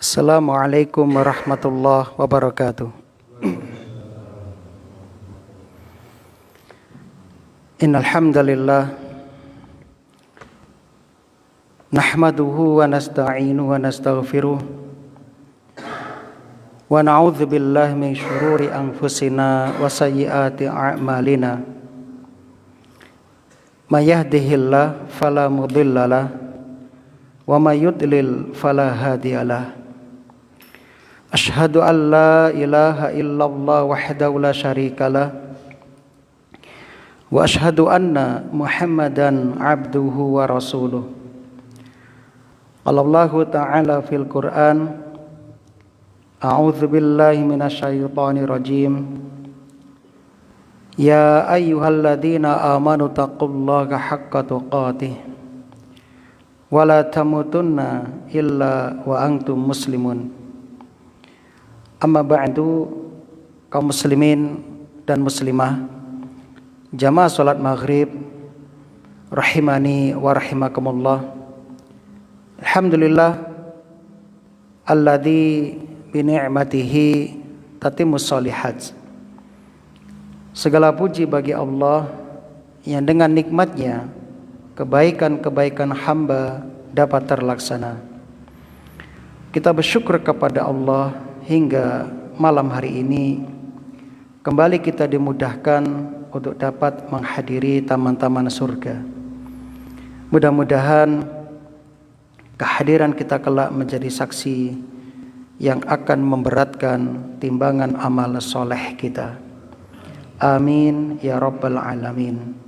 Assalamualaikum warahmatullahi wabarakatuh. Innal hamdalillah nahmaduhu wa nasta'inuhu wa nastaghfiruh wa na'udzu billahi min syururi anfusina wa sayyiati a'malina. May yahdihillahu fala mudhillalah wa may yudlil fala hadiyalah. Asyhadu an la ilaha illallah wahdahu la syarikalah wa asyhadu anna Muhammadan abduhu wa rasuluh. Qala Allah ta'ala fil Qur'an, a'udzu billahi minasyaitonir rajim. Ya ayyuhalladzina amanu taqullaha haqqa tuqatih wa la tamutunna illa wa antum muslimun. Amma ba'du, kaum muslimin dan muslimah, jamaah salat maghrib rahimani wa rahimakumullah. Alhamdulillah alladzi bi ni'matihi tatimmus shalihat. Segala puji bagi Allah yang dengan nikmatnya kebaikan-kebaikan hamba dapat terlaksana. Kita bersyukur kepada Allah hingga malam hari ini kembali kita dimudahkan untuk dapat menghadiri taman-taman surga. Mudah-mudahan kehadiran kita kelak menjadi saksi yang akan memberatkan timbangan amal soleh kita. Amin ya rabbal alamin.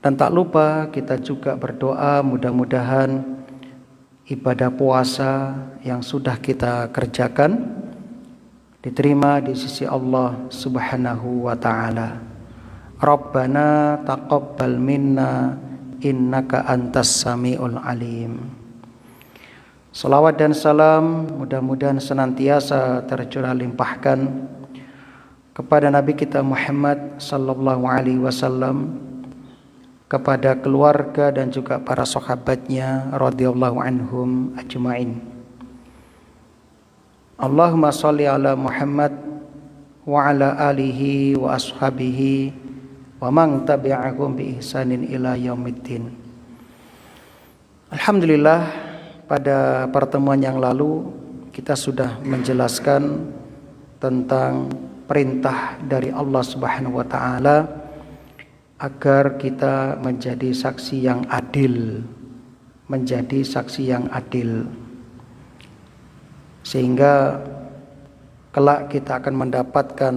Dan tak lupa kita juga berdoa mudah-mudahan ibadah puasa yang sudah kita kerjakan diterima di sisi Allah Subhanahu wa taala. Rabbana taqabbal minna innaka antas samiul alim. Salawat dan salam mudah-mudahan senantiasa tercurah limpahkan kepada Nabi kita Muhammad sallallahu alaihi wasallam, kepada keluarga dan juga para sahabatnya radhiyallahu anhum ajmain. Allahumma shalli ala Muhammad wa ala alihi wa ashabihi wa man tabi'ahum bi ihsanin ila yaumiddin. Alhamdulillah, pada pertemuan yang lalu kita sudah menjelaskan tentang perintah dari Allah Subhanahu wa taala agar kita menjadi saksi yang adil, menjadi saksi yang adil, sehingga kelak kita akan mendapatkan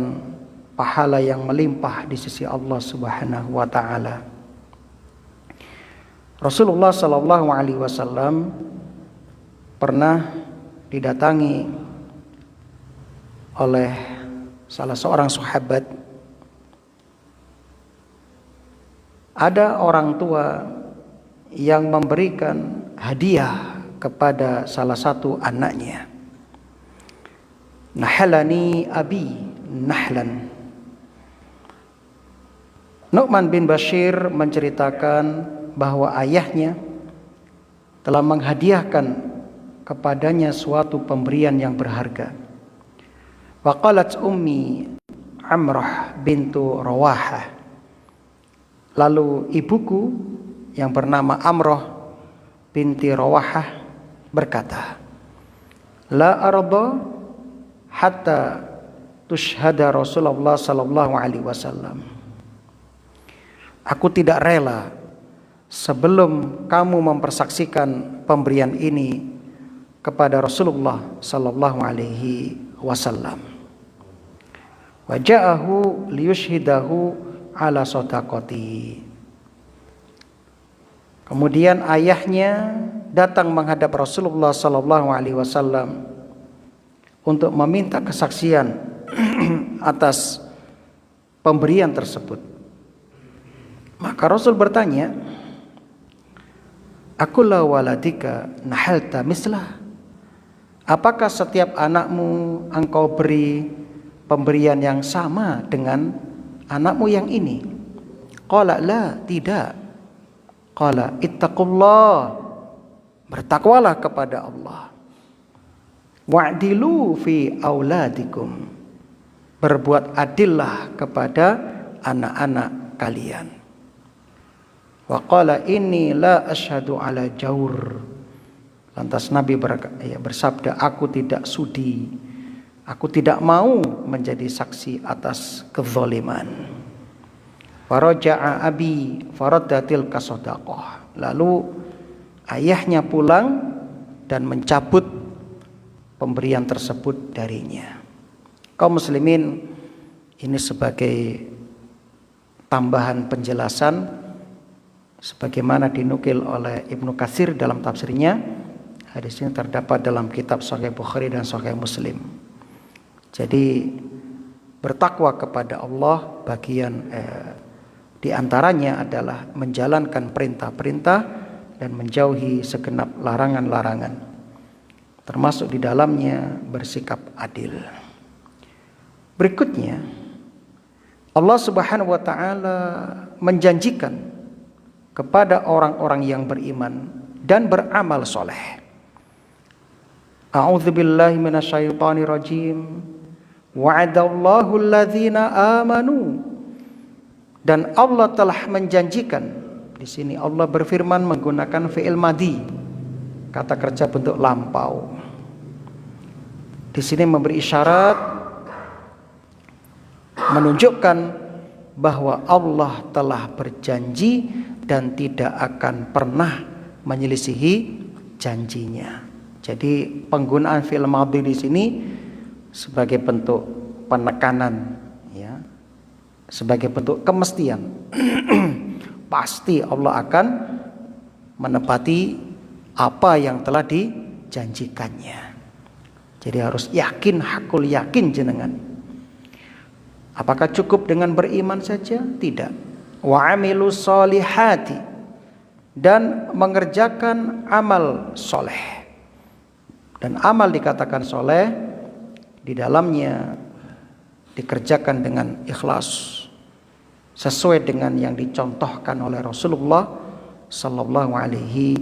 pahala yang melimpah di sisi Allah Subhanahu wa taala. Rasulullah sallallahu alaihi wasallam pernah didatangi oleh salah seorang sahabat. Ada orang tua yang memberikan hadiah kepada salah satu anaknya. Nahalani abi nahlan. Nu'man bin Bashir menceritakan bahwa ayahnya telah menghadiahkan kepadanya suatu pemberian yang berharga. Waqalat ummi Amrah bintu Rawahah. Lalu ibuku yang bernama Amrah binti Rawahah berkata, La arda hatta tushhada Rasulullah sallallahu alaihi wasallam. Aku tidak rela sebelum kamu mempersaksikan pemberian ini kepada Rasulullah sallallahu alaihi wasallam. Wa ja'ahu liyushhidahu ala shadaqati. Kemudian ayahnya datang menghadap Rasulullah sallallahu alaihi wasallam untuk meminta kesaksian atas pemberian tersebut. Maka Rasul bertanya, Akulla waladika nahalta mislah. Apakah setiap anakmu engkau beri pemberian yang sama dengan anakmu yang ini? Qala la, tidak. Qala ittaqullah, bertakwalah kepada Allah. Wa'dilu fi auladikum. Berbuat adillah kepada anak-anak kalian. Wa qala inni la asyhadu ala jaur. Lantas Nabi bersabda, aku tidak sudi, aku tidak mau menjadi saksi atas kezaliman. Faraja'a abi faraddatil kasadaqah. Lalu ayahnya pulang dan mencabut pemberian tersebut darinya. Kaum muslimin, ini sebagai tambahan penjelasan sebagaimana dinukil oleh Ibnu Katsir dalam tafsirnya. Hadis ini terdapat dalam kitab Sahih Bukhari dan Sahih Muslim. Jadi bertakwa kepada Allah bagian di antaranya adalah menjalankan perintah-perintah dan menjauhi segenap larangan-larangan. Termasuk di dalamnya bersikap adil. Berikutnya, Allah Subhanahu wa taala menjanjikan kepada orang-orang yang beriman dan beramal soleh. A'udzubillahi minasyaitonirrajim. Wa'adallahu alladzina amanu. Dan Allah telah menjanjikan. Di sini Allah berfirman menggunakan fi'il madhi, kata kerja bentuk lampau. Di sini memberi isyarat menunjukkan bahwa Allah telah berjanji dan tidak akan pernah menyelisihi janjinya. Jadi penggunaan fi'il madhi di sini sebagai bentuk penekanan, ya, sebagai bentuk kemestian. Pasti Allah akan menepati apa yang telah dijanjikannya. Jadi harus yakin, hakul yakin jenengan. Apakah cukup dengan beriman saja? Tidak. Wa amilus solihati, dan mengerjakan amal soleh. Dan amal dikatakan soleh di dalamnya dikerjakan dengan ikhlas sesuai dengan yang dicontohkan oleh Rasulullah sallallahu alaihi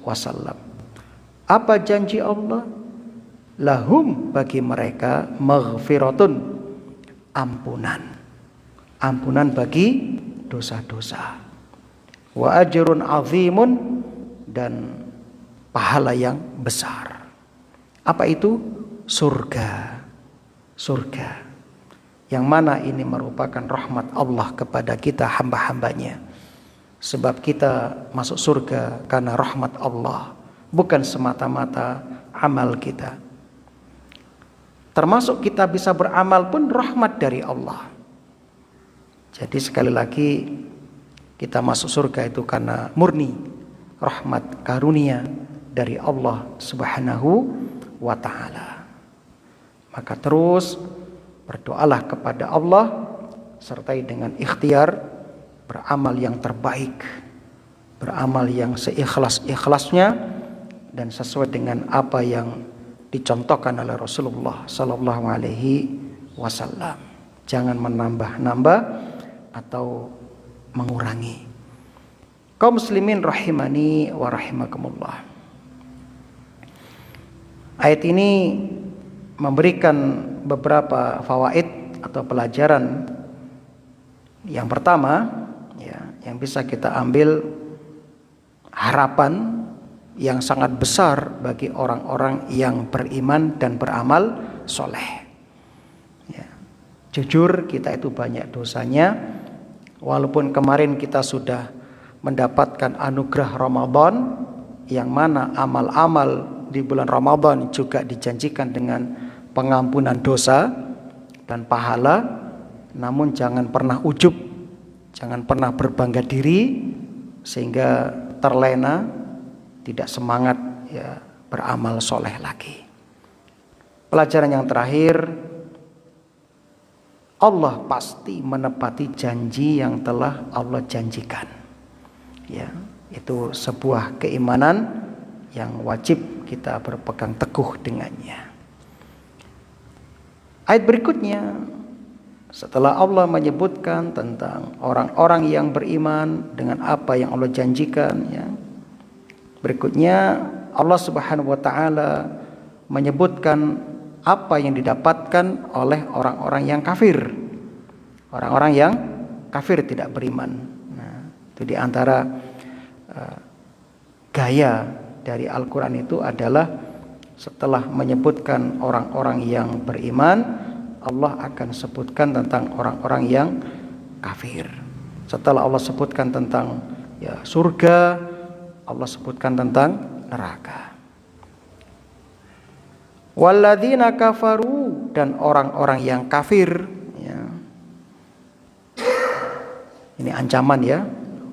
wasallam. Apa janji Allah? Lahum, bagi mereka, maghfiratun, ampunan. Ampunan bagi dosa-dosa. Wa ajrun azimun, dan pahala yang besar. Apa itu? Surga. Surga. Yang mana ini merupakan rahmat Allah kepada kita hamba-hambanya. Sebab kita masuk surga karena rahmat Allah, bukan semata-mata amal kita. Termasuk kita bisa beramal pun rahmat dari Allah. Jadi sekali lagi, kita masuk surga itu karena murni rahmat karunia dari Allah Subhanahu wa ta'ala. Maka terus berdoalah kepada Allah sertai dengan ikhtiar beramal yang terbaik, beramal yang seikhlas-ikhlasnya dan sesuai dengan apa yang dicontohkan oleh Rasulullah sallallahu alaihi wasallam. Jangan menambah-nambah atau mengurangi. Kaum muslimin rahimani wa rahimakumullah. Ayat ini memberikan beberapa fawaid atau pelajaran. Yang pertama, ya, yang bisa kita ambil harapan yang sangat besar bagi orang-orang yang beriman dan beramal soleh. Ya, jujur kita itu banyak dosanya. Walaupun kemarin kita sudah mendapatkan anugerah Ramadan, yang mana amal-amal di bulan Ramadan juga dijanjikan dengan pengampunan dosa dan pahala. Namun jangan pernah ujub, jangan pernah berbangga diri sehingga terlena, tidak semangat ya beramal soleh lagi. Pelajaran yang terakhir, Allah pasti menepati janji yang telah Allah janjikan. Ya, itu sebuah keimanan yang wajib kita berpegang teguh dengannya. Ayat berikutnya, setelah Allah menyebutkan tentang orang-orang yang beriman dengan apa yang Allah janjikan, ya, berikutnya Allah Subhanahu wa taala menyebutkan apa yang didapatkan oleh orang-orang yang kafir. Orang-orang yang kafir tidak beriman. Nah, itu di antara gaya dari Al-Quran itu adalah setelah menyebutkan orang-orang yang beriman, Allah akan sebutkan tentang orang-orang yang kafir. Setelah Allah sebutkan tentang surga, Allah sebutkan tentang neraka. Walladzina kafaru, dan orang-orang yang kafir, ya. Ini ancaman ya.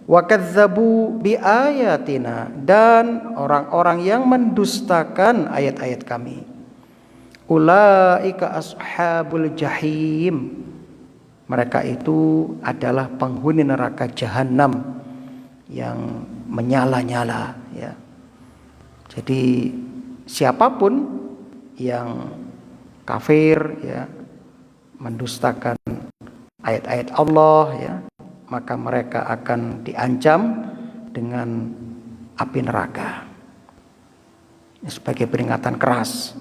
Wa kadzdzabu biayatina, dan orang-orang yang mendustakan ayat-ayat kami. Ulaika ashabul jahim, mereka itu adalah penghuni neraka jahanam yang menyala-nyala ya. Jadi siapapun yang kafir ya, mendustakan ayat-ayat Allah ya, maka mereka akan diancam dengan api neraka. Ini sebagai peringatan keras.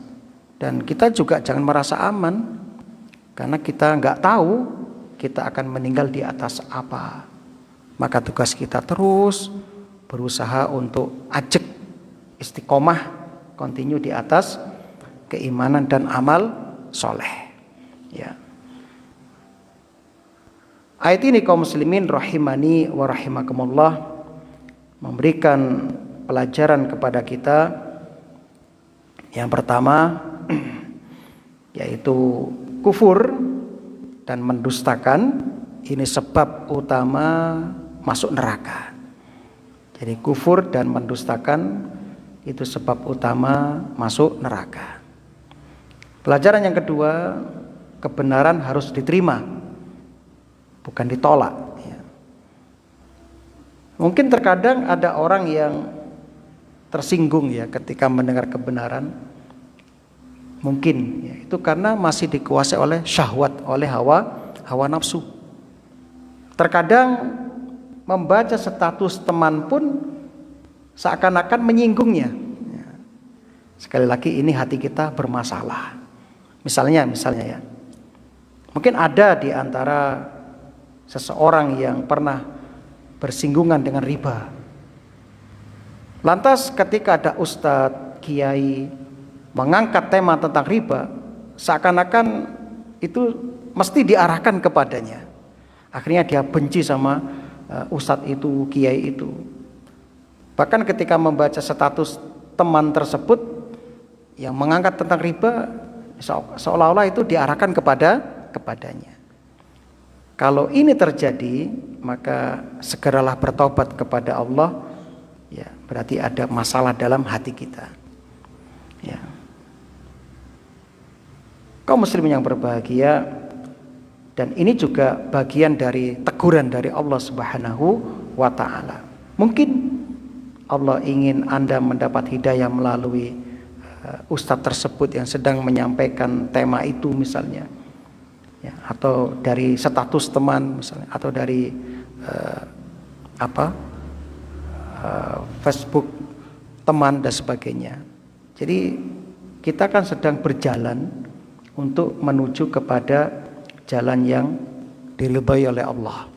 Dan kita juga jangan merasa aman, karena kita nggak tahu kita akan meninggal di atas apa. Maka tugas kita terus berusaha untuk ajak istiqomah, continue di atas keimanan dan amal soleh ya. Ayat ini kaum muslimin rahimani wa rahimakumullah memberikan pelajaran kepada kita. Yang pertama yaitu kufur dan mendustakan ini sebab utama masuk neraka. Jadi kufur dan mendustakan itu sebab utama masuk neraka. Pelajaran yang kedua, kebenaran harus diterima, bukan ditolak ya. Mungkin terkadang ada orang yang tersinggung ya ketika mendengar kebenaran. Mungkin ya, itu karena masih dikuasai oleh syahwat, oleh hawa nafsu. Terkadang membaca status teman pun seakan-akan menyinggungnya ya. Sekali lagi ini hati kita bermasalah. Misalnya ya, mungkin ada di antara seseorang yang pernah bersinggungan dengan riba. Lantas ketika ada ustadz, kiai mengangkat tema tentang riba, seakan-akan itu mesti diarahkan kepadanya. Akhirnya dia benci sama ustadz itu, kiai itu. Bahkan ketika membaca status teman tersebut yang mengangkat tentang riba, seolah-olah itu diarahkan kepadanya. Kalau ini terjadi, maka segeralah bertobat kepada Allah. Ya, berarti ada masalah dalam hati kita. Ya. Kaum muslimin yang berbahagia, dan ini juga bagian dari teguran dari Allah Subhanahu wa taala. Mungkin Allah ingin Anda mendapat hidayah melalui ustadz tersebut yang sedang menyampaikan tema itu misalnya ya, atau dari status teman misalnya, atau dari Facebook teman dan sebagainya. Jadi kita kan sedang berjalan untuk menuju kepada jalan yang diridhai oleh Allah,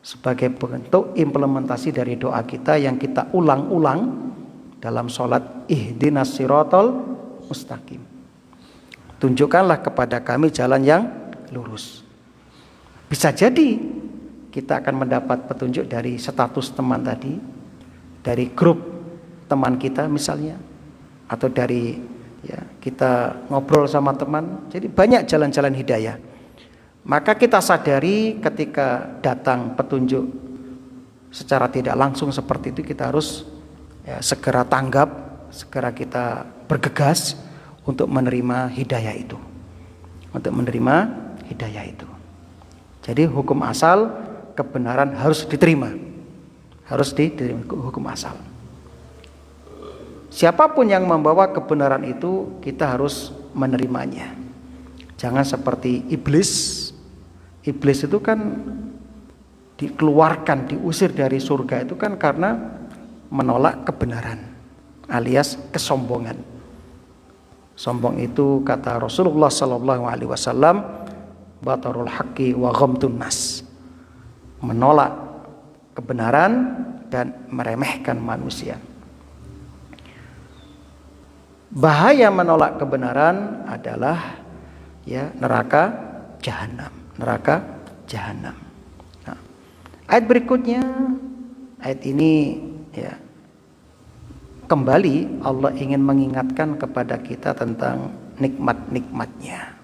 sebagai bentuk implementasi dari doa kita yang kita ulang-ulang dalam sholat, ihdinas siratal mustaqim, tunjukkanlah kepada kami jalan yang lurus. Bisa jadi kita akan mendapat petunjuk dari status teman tadi, dari grup teman kita misalnya, atau dari ya, kita ngobrol sama teman. Jadi banyak jalan-jalan hidayah. Maka kita sadari ketika datang petunjuk secara tidak langsung seperti itu, kita harus ya, segera tanggap, segera kita bergegas untuk menerima hidayah itu. Untuk menerima hidayah itu. Jadi hukum asal kebenaran harus diterima. Harus diterima hukum asal. Siapapun yang membawa kebenaran itu, kita harus menerimanya. Jangan seperti iblis. Iblis itu kan dikeluarkan, diusir dari surga itu kan karena menolak kebenaran, alias kesombongan. Sombong itu kata Rasulullah sallallahu alaihi wasallam, batarul haqqi wa ghamtun nas. Menolak kebenaran dan meremehkan manusia. Bahaya menolak kebenaran adalah neraka jahanam. Nah, ayat berikutnya, ayat ini kembali Allah ingin mengingatkan kepada kita tentang nikmat-nikmatnya.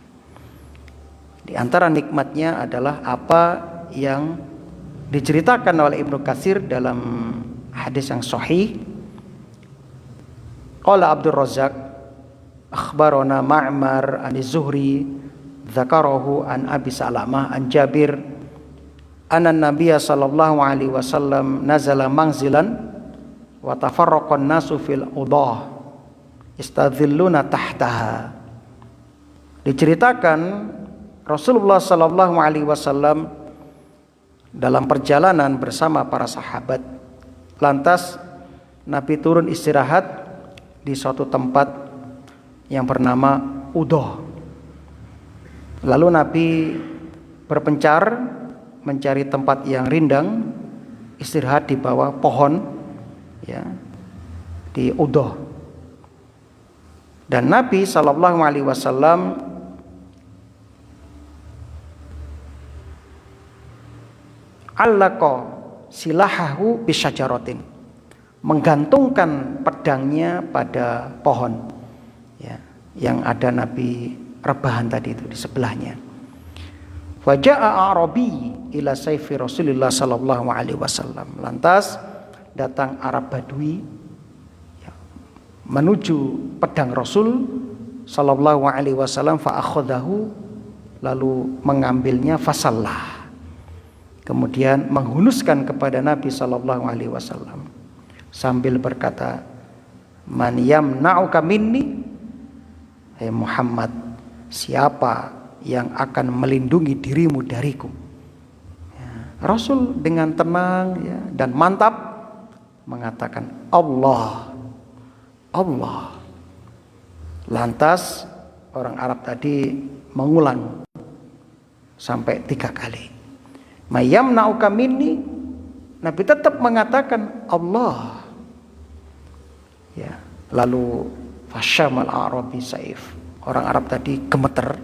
Di antara nikmatnya adalah apa yang diceritakan oleh Ibnu Katsir dalam hadis yang sahih. Qala Abdul Razzaq akhbarana Ma'mar an Zuhri dzakarahu an Abi Salamah an Jabir anna Nabiy sallallahu alaihi wasallam nazala manzilan wa tafarraqan nasu fil udah istadhilluna tahtaha. Diceritakan Rasulullah sallallahu alaihi wasallam dalam perjalanan bersama para sahabat. Lantas Nabi turun istirahat di suatu tempat yang bernama Udah. Lalu Nabi berpencar mencari tempat yang rindang, istirahat di bawah pohon di Udah. Dan Nabi sallallahu alaihi wasallam allaqa silahahu bisyajaratin, menggantungkan pedangnya pada pohon yang ada Nabi rebahan tadi itu di sebelahnya. Waja'a Arabi ila sayfi Rasulillah sallallahu alaihi wasallam. Lantas datang Arab Badui menuju pedang Rasul sallallahu alaihi wasallam, fa akhadahu, lalu mengambilnya, fasallah, kemudian menghunuskan kepada Nabi sallallahu alaihi wasallam sambil berkata, man yamna'uka minni, hai Muhammad, siapa yang akan melindungi dirimu dariku? Rasul dengan tenang dan mantap mengatakan Allah. Lantas orang Arab tadi mengulang sampai 3 kali. Mayamna'uka minni, Nabi tetap mengatakan Allah. Lalu fasyamal Arabi saif, orang Arab tadi gemeter,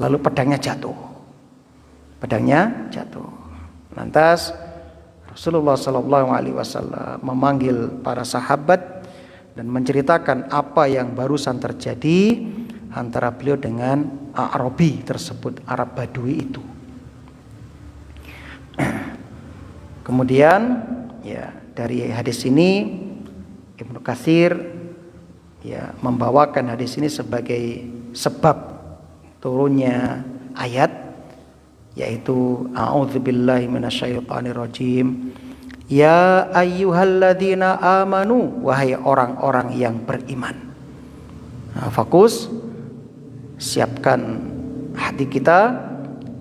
lalu pedangnya jatuh. Lantas Rasulullah sallallahu alaihi wasallam memanggil para sahabat dan menceritakan apa yang barusan terjadi antara beliau dengan Arabi tersebut, Arab Badui itu. Kemudian dari hadis ini Ibnu Katsir membawakan hadis ini sebagai sebab turunnya ayat, yaitu a'udzubillahi minasyaitonirrajim, ya ayyuhalladzina amanu, wahai orang-orang yang beriman. Fokus, siapkan hati kita,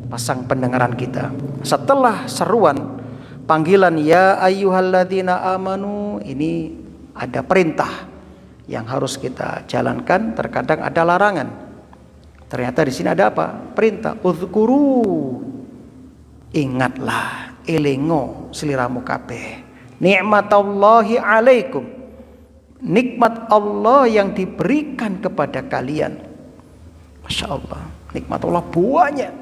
pasang pendengaran kita. Setelah seruan panggilan ya ayyuhalladzina amanu, ini ada perintah yang harus kita jalankan, terkadang ada larangan. Ternyata di sini ada apa? Perintah. Uzkuru, ingatlah, elingo sliramu kabeh, nikmatallahi alaikum, nikmat Allah yang diberikan kepada kalian. Masya Allah, nikmat Allah banyak.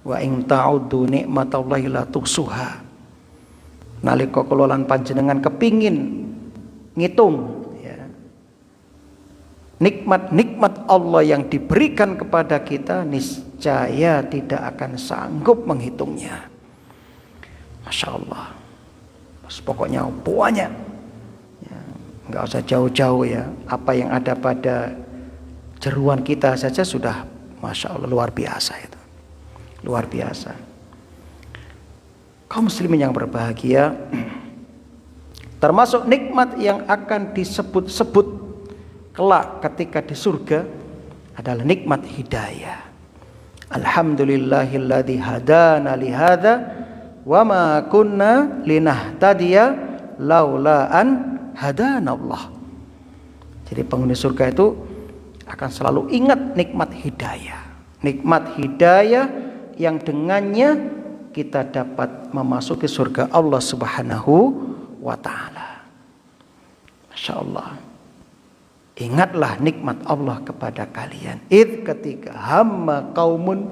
Wa in ta'uddu nikmatallahi la tuhsuha. Nalika kula lan panjenengan kepingin ngitung nikmat-nikmat Allah yang diberikan kepada kita, niscaya tidak akan sanggup menghitungnya. Masya Allah, pokoknya banyak. Nggak usah jauh-jauh apa yang ada pada jeruan kita saja sudah Masya Allah luar biasa itu. Luar biasa. Kaum muslimin yang berbahagia, termasuk nikmat yang akan disebut-sebut kelak ketika di surga adalah nikmat hidayah. Alhamdulillahilladzi hadana lihadza wa ma kunna linahtadiya laula an hadanallah. Jadi penghuni surga itu akan selalu ingat nikmat hidayah. Nikmat hidayah yang dengannya kita dapat memasuki surga Allah Subhanahu wa taala. Masya Allah. Ingatlah nikmat Allah kepada kalian. Ketika hamma kaumun,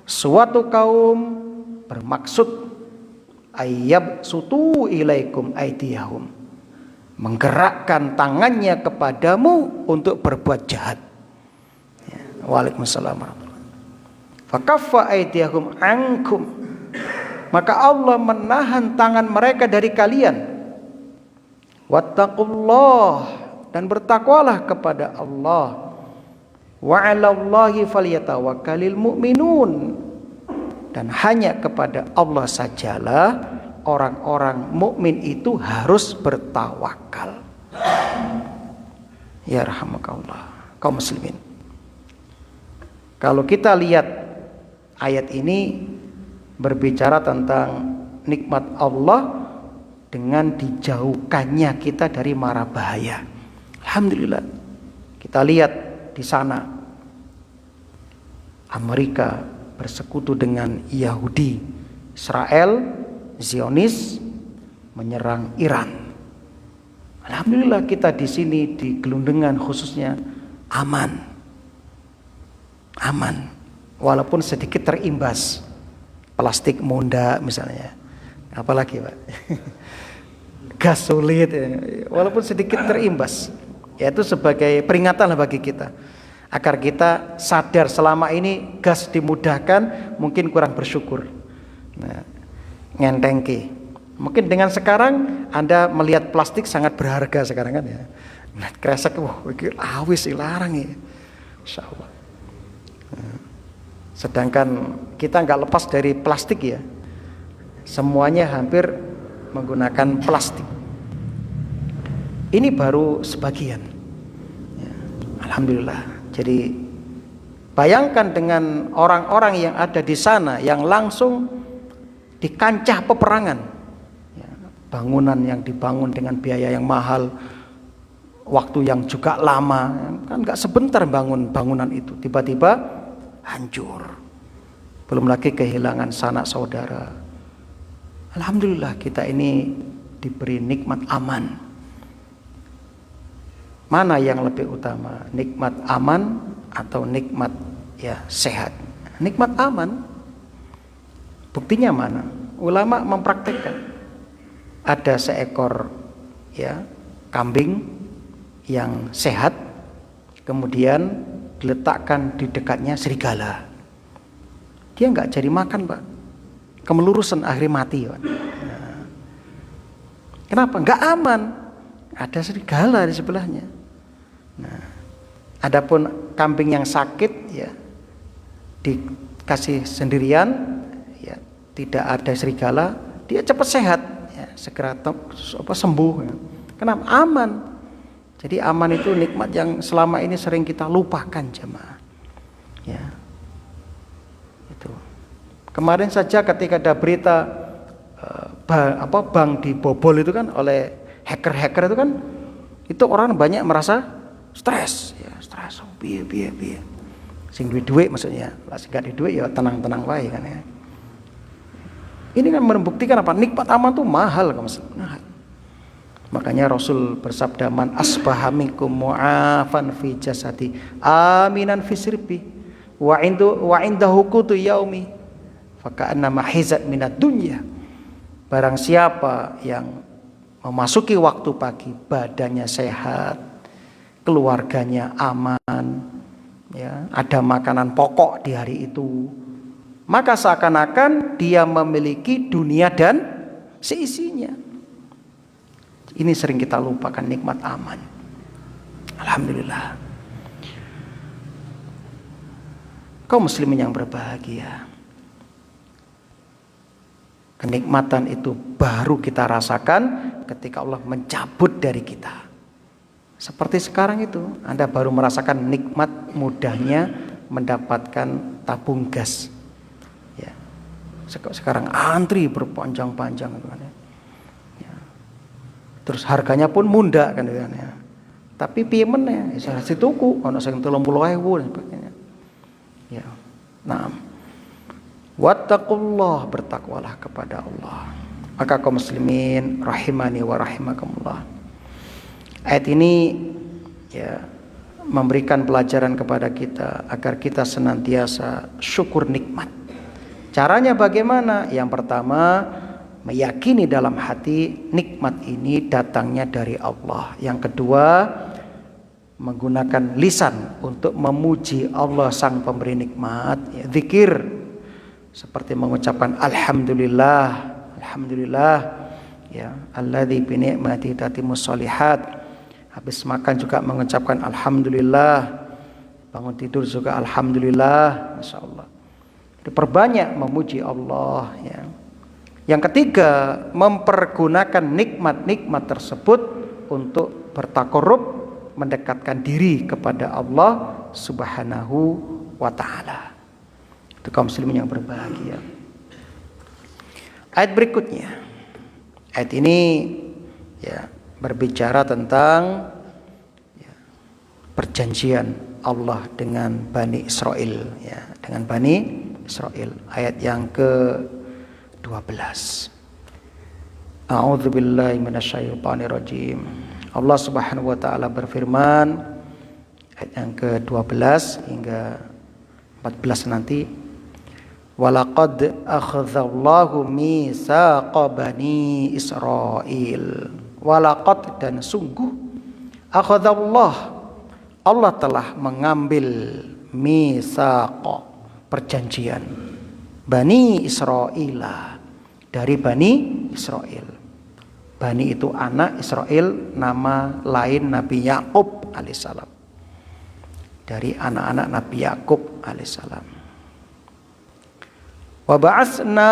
suatu kaum bermaksud ayyab sutu ilaikum aydiyahum, menggerakkan tangannya kepadamu untuk berbuat jahat. Ya. Waalaikumsalam warahmatullahi wabarakatuh. Fakaffa aydiyahum ankum, maka Allah menahan tangan mereka dari kalian. Wattaqullah, dan bertakwalah kepada Allah. Wa 'alallahi falyatawakkalul mu'minun, dan hanya kepada Allah sajalah orang-orang mukmin itu harus bertawakal. Ya rahmakallah, kaum muslimin. Kalau kita lihat ayat ini berbicara tentang nikmat Allah dengan dijauhkannya kita dari mara bahaya. Alhamdulillah, kita lihat di sana Amerika bersekutu dengan Yahudi, Israel, Zionis menyerang Iran. Alhamdulillah kita di sini di Gelundungan khususnya aman, walaupun sedikit terimbas plastik Monda misalnya, apalagi Pak, gas sulit, walaupun sedikit terimbas. Yaitu sebagai peringatan bagi kita agar kita sadar selama ini gas dimudahkan, mungkin kurang bersyukur. Nah, ngentengki. Mungkin dengan sekarang Anda melihat plastik sangat berharga sekarang kan ya. Nah, kresek, iki awis larang ya. Insyaallah. Nah, sedangkan kita nggak lepas dari plastik ya. Semuanya hampir menggunakan plastik. Ini baru sebagian ya, alhamdulillah. Jadi bayangkan dengan orang-orang yang ada di sana yang langsung di kancah peperangan ya, bangunan yang dibangun dengan biaya yang mahal, waktu yang juga lama, kan gak sebentar bangun bangunan itu, tiba-tiba hancur. Belum lagi kehilangan sanak saudara. Alhamdulillah kita ini diberi nikmat aman. Mana yang lebih utama, nikmat aman atau nikmat ya sehat? Nikmat aman. Buktinya mana? Ulama mempraktekkan. Ada seekor ya kambing yang sehat, kemudian diletakkan di dekatnya serigala. Dia nggak jadi makan, Pak. Kemelurusan, akhirnya mati, Pak. Nah, kenapa? Nggak aman. Ada serigala di sebelahnya. Nah, adapun kambing yang sakit ya dikasih sendirian, ya tidak ada serigala, dia cepat sehat, ya, segera sembuh. Ya. Kenapa? Aman. Jadi aman itu nikmat yang selama ini sering kita lupakan jemaah. Ya, itu. Kemarin saja ketika ada berita bank dibobol itu kan oleh hacker-hacker itu kan, itu orang banyak merasa stres, ya stres, biaya. Sing duit maksudnya, lah sing gak duit ya tenang-tenang wae kan ya. Ini kan membuktikan apa? Nikmat aman tuh mahal, mahal. Makanya Rasul bersabda, man asbaha minkum mu'afan fi jasadi aminan fi sirbi wa indahu qutu yaumi faka'anna mahizat minad dunya. Barang siapa yang memasuki waktu pagi badannya sehat, keluarganya aman, ya, ada makanan pokok di hari itu, maka seakan-akan dia memiliki dunia dan seisinya. Ini sering kita lupakan nikmat aman. Alhamdulillah. Kaum muslimin yang berbahagia, kenikmatan itu baru kita rasakan ketika Allah mencabut dari kita. Seperti sekarang itu, Anda baru merasakan nikmat mudahnya mendapatkan tabung gas. Ya. Sekarang antri berpanjang-panjang, ya. Terus harganya pun munda kan ya. Tapi piye meneh iso dituku ana sing 30.000 dan sebagainya. Ya. Nah. Wattaqullah, bertakwalah kepada Allah. Maka kaum muslimin rahimani wa rahimakumullah. Ayat ini ya memberikan pelajaran kepada kita agar kita senantiasa syukur nikmat. Caranya bagaimana? Yang pertama, meyakini dalam hati nikmat ini datangnya dari Allah. Yang kedua, menggunakan lisan untuk memuji Allah sang pemberi nikmat, ya, zikir seperti mengucapkan alhamdulillah, alhamdulillah, ya, alladzi bi ni'mati tatimmus shalihat. Habis makan juga mengucapkan alhamdulillah, bangun tidur juga alhamdulillah, masyaallah. Diperbanyak memuji Allah, ya. Yang ketiga, mempergunakan nikmat-nikmat tersebut untuk bertakarrub, mendekatkan diri kepada Allah Subhanahu wa taala. Itu kaum muslimin yang berbahagia. Ayat berikutnya. Ayat ini ya berbicara tentang ya, perjanjian Allah dengan Bani Israel, ya, dengan Bani Israel. Ayat yang ke-12. A'udzubillahi minasyaitonirrajim. Allah Subhanahu wa taala berfirman ayat yang ke-12 hingga 14 nanti. Walaqad akhadzallahu mitsaqa bani Israil. Walaqad, dan sungguh, akhadzallah, Allah telah mengambil mitsaqa, perjanjian, Bani Israila, dari Bani Israel. Bani itu anak, Israel nama lain Nabi Yakub alaihissalam. Dari anak-anak Nabi Yakub alaihissalam. Wa ba'atsna,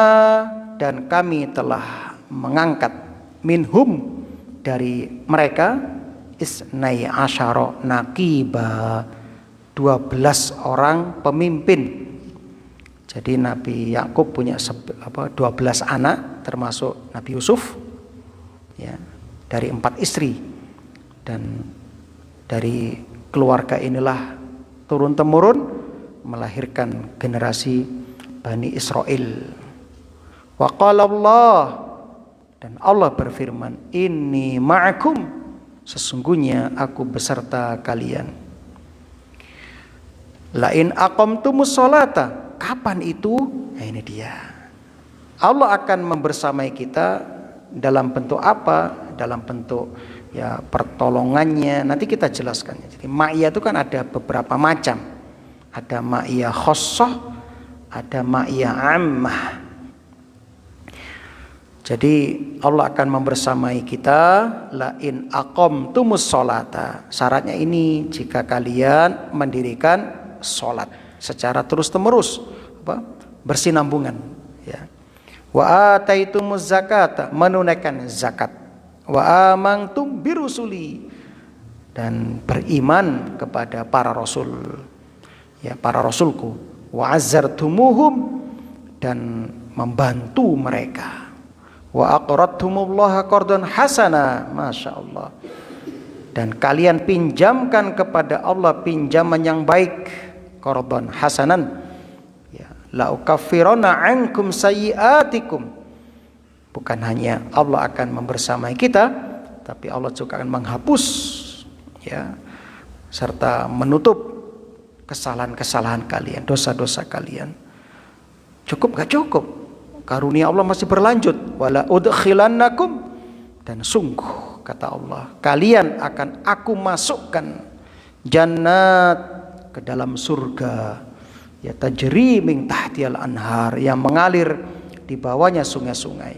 dan kami telah mengangkat minhum, dari mereka, isnai asyara naqiba, 12 orang pemimpin. Jadi Nabi Yakub punya 12 anak, termasuk Nabi Yusuf, ya, dari 4 istri, dan dari keluarga inilah turun temurun melahirkan generasi Bani Israel. Wa qala Allah, dan Allah berfirman, inni ma'akum, sesungguhnya aku beserta kalian. La in aqamtumus sholata, kapan itu? Nah, ini dia. Allah akan membersamai kita dalam bentuk apa? Dalam bentuk ya pertolongannya. Nanti kita jelaskan. Jadi ma'iyah itu kan ada beberapa macam. Ada ma'iyah khossah, ada ma'iyah ammah. Jadi Allah akan membersamai kita, la in aqamtumus sholata. Syaratnya ini, jika kalian mendirikan sholat secara terus-menerus, bersinambungan, ya. Wa ataitumuz zakata, menunaikan zakat. Wa amantum birusuli, dan beriman kepada para rasul, ya, para rasulku. Wa azzartumuhum, dan membantu mereka. Wa aqradtumullaha qardan hasana, Masya Allah, dan kalian pinjamkan kepada Allah pinjaman yang baik, qardan hasanan, ya, la ukaffiranna ankum sayyi'atikum. Bukan hanya Allah akan membersamai kita, tapi Allah juga akan menghapus, ya, serta menutup kesalahan-kesalahan kalian, dosa-dosa kalian. Cukup gak cukup? Karunia Allah masih berlanjut. Wala udkhilannakum, dan sungguh, kata Allah, kalian akan aku masukkan jannat, ke dalam surga, ya, tajri min tahtiyal anhar, yang mengalir di bawahnya sungai-sungai.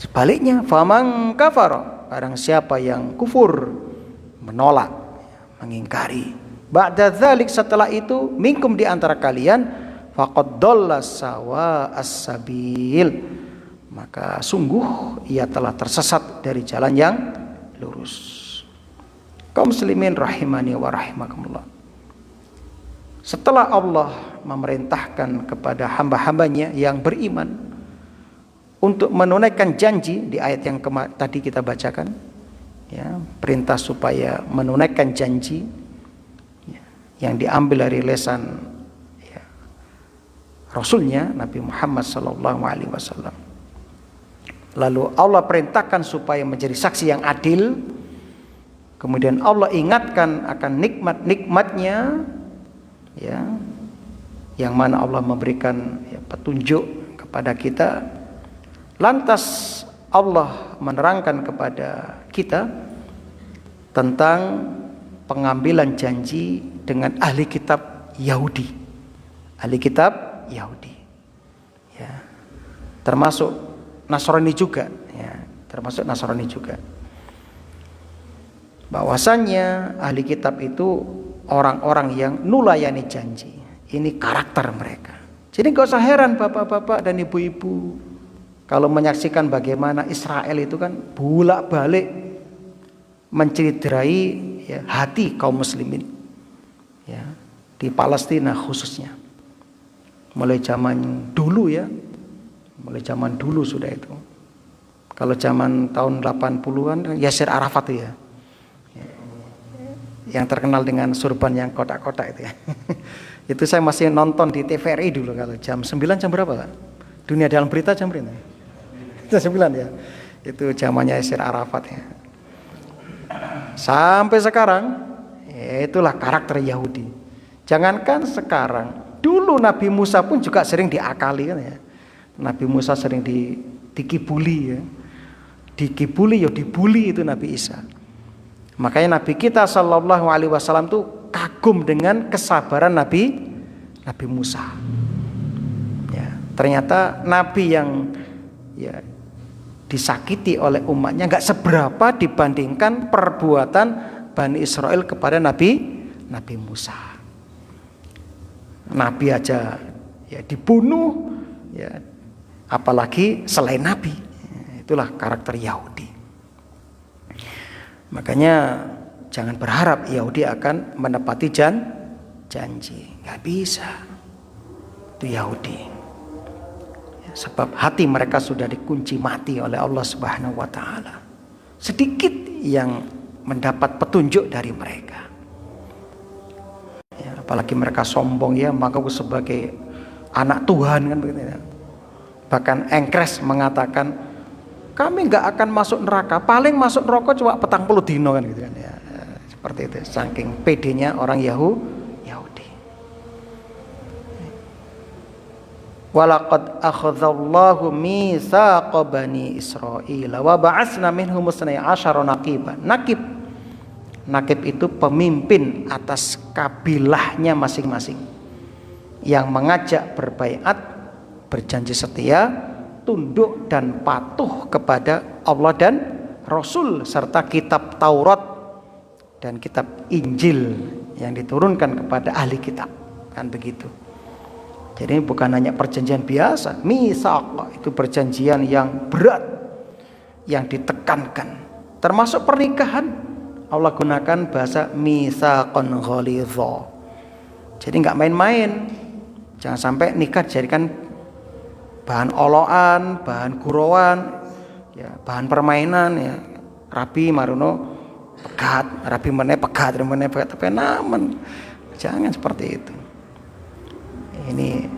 Sebaliknya, faman kafara, barang siapa yang kufur, menolak, mengingkari, ba'da dzalik, setelah itu, minkum, di antara kalian, faqad dhalla sawa'as sabil, maka sungguh ia telah tersesat dari jalan yang lurus. Kaum muslimin rahimani wa rahimakumullah. Setelah Allah memerintahkan kepada hamba-hambanya yang beriman untuk menunaikan janji di ayat yang tadi kita bacakan, ya, perintah supaya menunaikan janji ya, yang diambil dari lisan ya, Rasulnya Nabi Muhammad SAW. Lalu Allah perintahkan supaya menjadi saksi yang adil. Kemudian Allah ingatkan akan nikmat-nikmatnya ya, yang mana Allah memberikan ya, petunjuk kepada kita. Lantas Allah menerangkan kepada kita tentang pengambilan janji dengan ahli kitab Yahudi. Ahli kitab Yahudi ya, termasuk Nasrani juga ya, termasuk Nasrani juga. Bahwasannya ahli kitab itu orang-orang yang nulayani janji. Ini karakter mereka. Jadi gak usah heran bapak-bapak dan ibu-ibu kalau menyaksikan bagaimana Israel itu kan bolak-balik mencederai ya, hati kaum muslimin ya, di Palestina khususnya. Mulai zaman dulu ya, mulai zaman dulu sudah itu. Kalau zaman tahun 80-an Yasir Arafat itu ya, yang terkenal dengan surban yang kotak-kotak itu ya. Itu saya masih nonton di TVRI dulu kalau jam 9 jam berapa Pak? Dunia Dalam Berita jam berapa? Jam 9 ya. Itu zamannya Yasir Arafat ya. Sampai sekarang ya, itulah karakter Yahudi. Jangankan sekarang, dulu Nabi Musa pun juga sering diakali kan ya. Nabi Musa sering dikibuli ya. Dikibuli ya dibuli itu Nabi Isa. Makanya Nabi kita Shallallahu Alaihi Wasallam tuh kagum dengan kesabaran Nabi Musa. Ya, ternyata Nabi yang ya, disakiti oleh umatnya nggak seberapa dibandingkan perbuatan Bani Israel kepada Nabi Musa. Nabi aja ya dibunuh, ya, apalagi selain Nabi. Itulah karakter Yahudi. Makanya jangan berharap Yahudi akan menepati janji. Gak bisa. Itu Yahudi. Ya, sebab hati mereka sudah dikunci mati oleh Allah Subhanahu wa taala. Sedikit yang mendapat petunjuk dari mereka. Ya, apalagi mereka sombong ya, maka aku sebagai anak Tuhan kan begitu ya. Bahkan Engkres mengatakan kami nggak akan masuk neraka, paling masuk neraka cuma 40 dino kan gitu kan ya. Seperti itu, saking pedenya orang Yahudi. Walaqad akhadhallahu mitsaqa bani Israil wa ba'atsna minhum 12 naqiban. Naqib itu pemimpin atas kabilahnya masing-masing yang mengajak berbaiat, berjanji setia, tunduk dan patuh kepada Allah dan Rasul serta kitab Taurat dan kitab Injil yang diturunkan kepada ahli kitab, kan begitu. Jadi bukan hanya perjanjian biasa, mitsaq itu perjanjian yang berat, yang ditekankan. Termasuk pernikahan, Allah gunakan bahasa mitsaqon ghalidha. Jadi nggak main-main. Jangan sampai nikah dijadikan bahan oloan, bahan gurauan, ya, bahan permainan ya. Rabi maruno pegat, rabi meneh pegat, tapi namun jangan seperti itu. Ini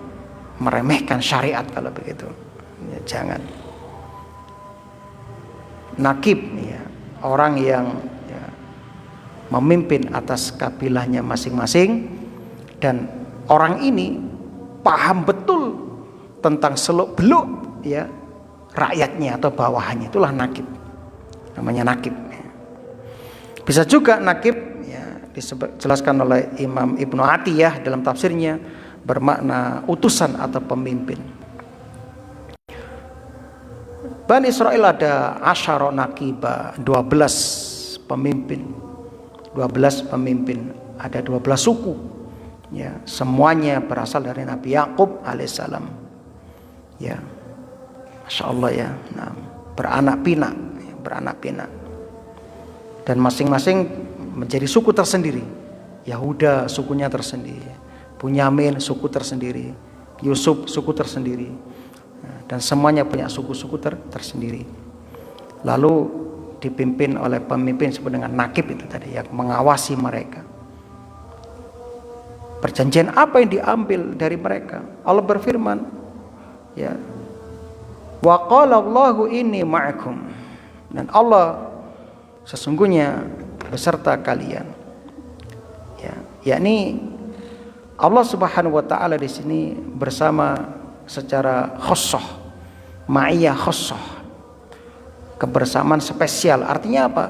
meremehkan syariat kalau begitu. Ya, jangan. Nakib ya, orang yang ya, memimpin atas kabilahnya masing-masing dan orang ini paham betul tentang seluk-beluk ya rakyatnya atau bawahannya, itulah nakib. Namanya nakib. Bisa juga nakib ya dijelaskan oleh Imam Ibnu Atiyah dalam tafsirnya bermakna utusan atau pemimpin. Bani Israel ada asyara naqiba, 12 pemimpin. 12 pemimpin, ada 12 suku. Ya, semuanya berasal dari Nabi Yakub alaihissalam. Ya, Masya Allah ya, nah, beranak pinak, dan masing-masing menjadi suku tersendiri. Yahuda sukunya tersendiri, Bunyamin suku tersendiri, Yusuf suku tersendiri, dan semuanya punya suku-suku tersendiri. Lalu dipimpin oleh pemimpin disebut dengan nakib itu tadi, yang mengawasi mereka. Perjanjian apa yang diambil dari mereka? Allah berfirman, ya, wa qala Allahu inni ma'akum, dan Allah sesungguhnya beserta kalian. Ya, yakni Allah Subhanahu wa taala di sini bersama secara khusus, ma'iyah khusus, kebersamaan spesial. Artinya apa?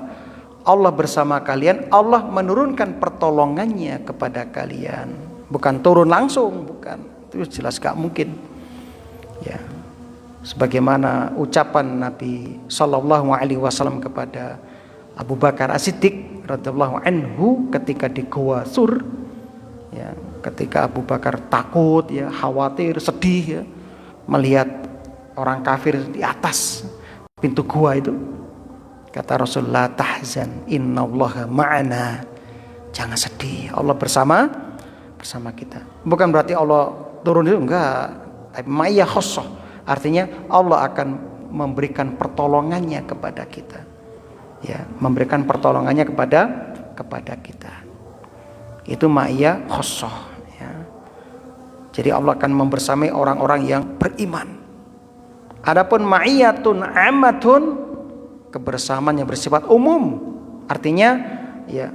Allah bersama kalian, Allah menurunkan pertolongannya kepada kalian. Bukan turun langsung, bukan. Itu jelas gak mungkin. Ya. Sebagaimana ucapan Nabi sallallahu alaihi wasallam kepada Abu Bakar As-Siddiq radhiyallahu anhu ketika di Gua Sur, ya, ketika Abu Bakar takut, ya, khawatir, sedih, ya, melihat orang kafir di atas pintu gua itu, kata Rasulullah, tahzan innallaha ma'ana, jangan sedih, Allah bersama kita. Bukan berarti Allah turun itu, enggak, tapi ma'iyah khusus, artinya Allah akan memberikan pertolongannya kepada kita, ya, memberikan pertolongannya kepada kita. Itu ma'iyah khusus, ya. Jadi Allah akan membersamai orang-orang yang beriman. Adapun ma'iyatun ammatun, kebersamaan yang bersifat umum, artinya ya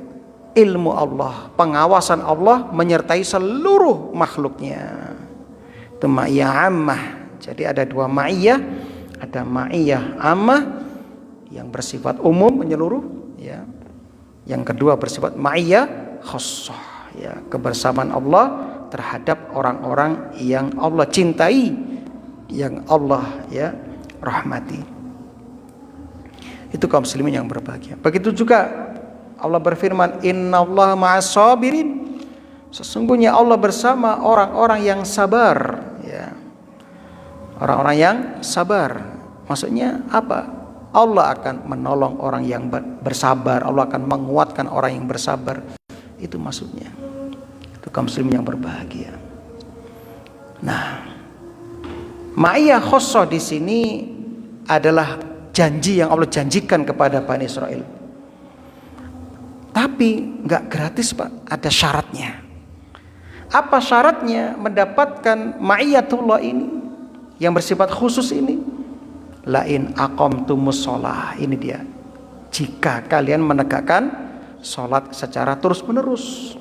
ilmu Allah, pengawasan Allah menyertai seluruh makhluknya. Itu ma'iyah ammah. Jadi ada dua ma'iyah, ada ma'iyah ammah yang bersifat umum menyeluruh, ya. Yang kedua bersifat ma'iyah khusus, ya, kebersamaan Allah terhadap orang-orang yang Allah cintai, yang Allah, ya, rahmati. Itu kaum muslimin yang berbahagia. Begitu juga Allah berfirman, innallaha ma'as sabirin, sesungguhnya Allah bersama orang-orang yang sabar, ya. Orang-orang yang sabar. Maksudnya apa? Allah akan menolong orang yang bersabar, Allah akan menguatkan orang yang bersabar. Itu maksudnya. Itu kaum muslimin yang berbahagia. Nah, ma'iyah khusus di sini adalah janji yang Allah janjikan kepada Bani Israel. Tapi nggak gratis, Pak, ada syaratnya. Apa syaratnya mendapatkan ma'iyatullah ini yang bersifat khusus ini? Lain aqamtumus shalah, ini dia. Jika kalian menegakkan sholat secara terus-menerus,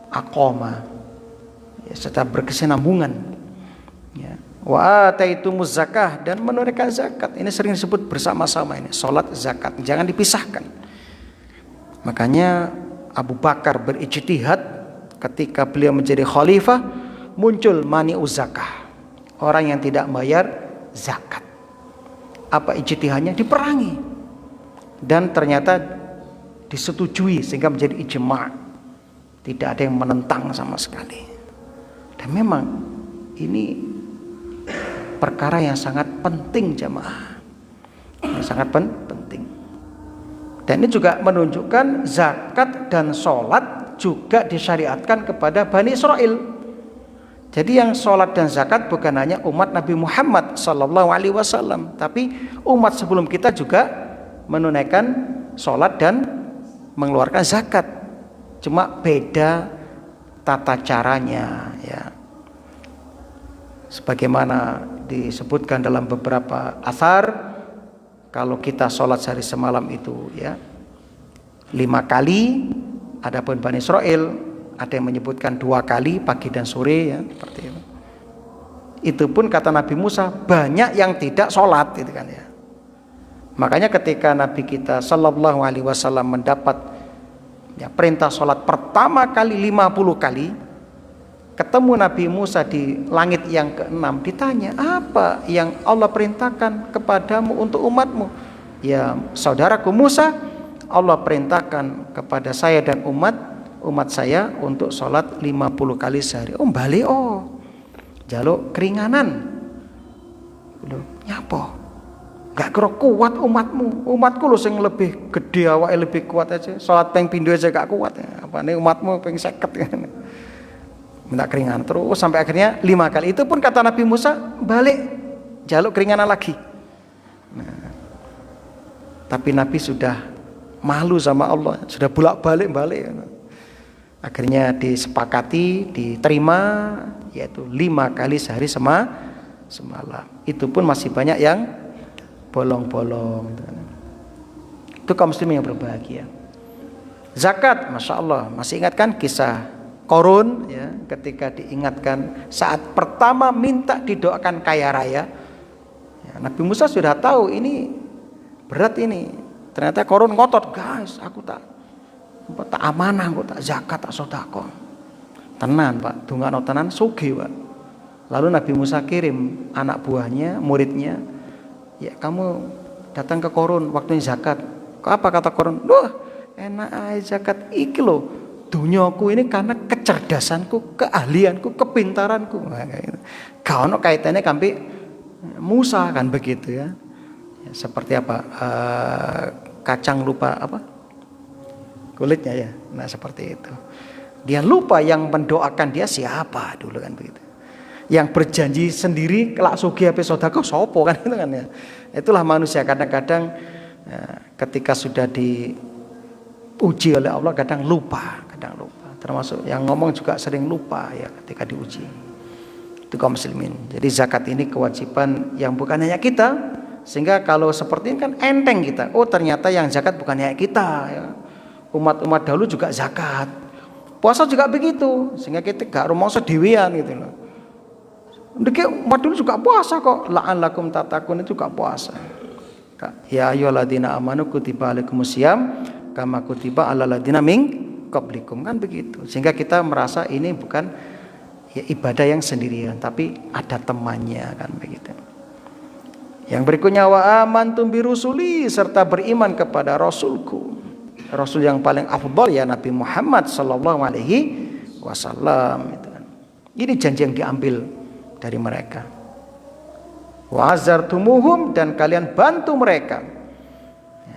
aqama, ya, secara berkesinambungan, ya. Wa ataitumuz zakah, dan menunaikan zakat. Ini sering disebut bersama-sama ini, salat zakat, jangan dipisahkan. Makanya Abu Bakar berijtihad ketika beliau menjadi khalifah, muncul mani'uz zakah, orang yang tidak bayar zakat. Apa ijtihadnya? Diperangi, dan ternyata disetujui sehingga menjadi ijma'. Tidak ada yang menentang sama sekali. Dan memang ini perkara yang sangat penting, jamaah, yang sangat penting. Dan ini juga menunjukkan zakat dan sholat juga disyariatkan kepada Bani Israel. Jadi yang sholat dan zakat bukan hanya umat Nabi Muhammad SAW, tapi umat sebelum kita juga menunaikan sholat dan mengeluarkan zakat. Cuma beda tata caranya, ya. Sebagaimana disebutkan dalam beberapa athar, kalau kita sholat sehari semalam itu, ya, 5 kali. Adapun Bani Israel ada yang menyebutkan 2 kali, pagi dan sore, ya, seperti itu. Itu pun kata Nabi Musa banyak yang tidak sholat, gitu kan, ya. Makanya ketika Nabi kita Sallallahu Alaihi Wasallam mendapat, ya, perintah sholat pertama kali 50 kali, ketemu Nabi Musa di langit yang ke-6, ditanya, apa yang Allah perintahkan kepadamu untuk umatmu? Ya saudaraku Musa, Allah perintahkan kepada saya dan umat saya untuk sholat 50 kali sehari. Oh balik, oh jaluk keringanan, nyapo, gak kira kuat umatku loh yang lebih gede, awake lebih kuat aja, sholat ping pindho aja gak kuat, apa nih umatmu ping 50, minta keringanan terus sampai akhirnya 5 kali. Itu pun kata Nabi Musa, balik jaluk keringanan lagi. Nah, Tapi Nabi sudah malu sama Allah, sudah bolak-balik. Akhirnya disepakati, diterima, yaitu 5 kali sehari semalam. Itu pun masih banyak yang bolong-bolong. Itu kaum muslimin yang berbahagia. Zakat, Masya Allah, masih ingatkan kisah Korun ya, ketika diingatkan saat pertama minta didoakan kaya raya ya, Nabi Musa sudah tahu ini berat ini. Ternyata Korun ngotot, guys, aku tak amanah, aku tak zakat, tak sedekah. Tenan Pak, dungakno tenan sugih Pak. Lalu Nabi Musa kirim anak buahnya, muridnya, ya kamu datang ke Korun waktunya zakat. Apa kata Korun? Wah, enak aja zakat iki loh. Dunyaku ini karena kecerdasanku, keahlianku, kepintaranku. Gak ono kaitannya kampi Musa kan begitu ya. Ya seperti apa? Kacang lupa apa? Kulitnya ya. Nah seperti itu. Dia lupa yang mendoakan dia siapa dulu kan begitu. Yang berjanji sendiri kelak sugih ape sedekah sapa kan itu kan ya. Itulah manusia kadang-kadang ya, ketika sudah diuji oleh Allah kadang lupa. Termasuk yang ngomong juga sering lupa ya ketika diuji. Itu kaum muslimin. Jadi zakat ini kewajiban yang bukan hanya kita, sehingga kalau seperti ini kan enteng kita. Oh ternyata yang zakat bukan hanya kita ya. Umat-umat dahulu juga zakat. Puasa juga begitu, sehingga kita gak rumangsa dhewean gitu loh. Ndeke umat dulu juga puasa kok. La'allakum tatakun itu juga puasa. Ya ayyuhalladzina amanu kutiba alaikumusiyam kama kutiba alal ladzina min qablikum kan begitu. Sehingga kita merasa ini bukan ya ibadah yang sendirian, tapi ada temannya kan begitu. Yang berikutnya wa amantum birusuli, serta beriman kepada rasulku. Rasul yang paling afdal ya Nabi Muhammad sallallahu alaihi wasallam itu kan. Ini janji yang diambil dari mereka. Wa azartumuhum, dan kalian bantu mereka.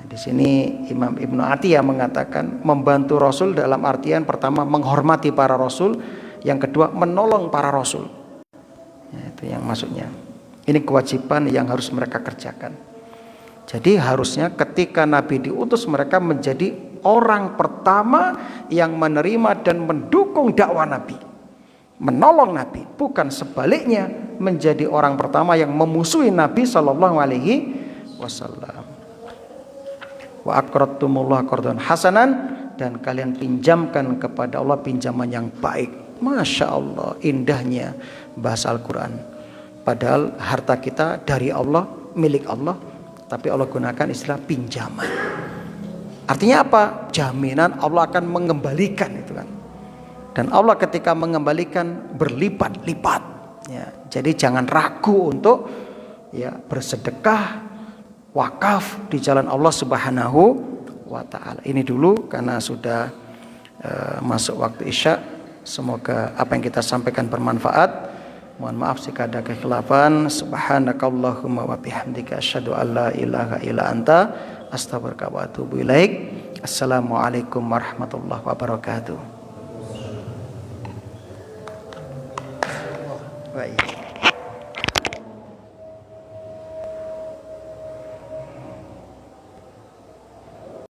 Di sini Imam Ibnu Atiyah mengatakan membantu Rasul dalam artian pertama menghormati para Rasul, yang kedua menolong para Rasul. Ya, itu yang maksudnya. Ini kewajiban yang harus mereka kerjakan. Jadi harusnya ketika Nabi diutus mereka menjadi orang pertama yang menerima dan mendukung dakwah Nabi, menolong Nabi, bukan sebaliknya menjadi orang pertama yang memusuhi Nabi Shallallahu Alaihi Wasallam. Wa aqradtumullah qardan hasanan, dan kalian pinjamkan kepada Allah pinjaman yang baik. Masya Allah, indahnya bahasa Al-Quran. Padahal harta kita dari Allah, milik Allah, tapi Allah gunakan istilah pinjaman. Artinya apa? Jaminan Allah akan mengembalikan itu kan. Dan Allah ketika mengembalikan berlipat-lipat. Ya, jadi jangan ragu untuk ya bersedekah, wakaf di jalan Allah Subhanahu wa taala. Ini dulu karena sudah masuk waktu Isya. Semoga apa yang kita sampaikan bermanfaat. Mohon maaf jika ada kekhilafan. Subhanakallahumma wa bihamdika asyhadu an la ilaha illa anta astaghfiruka wa atubu ilaik. Assalamualaikum warahmatullahi wabarakatuh. Baik.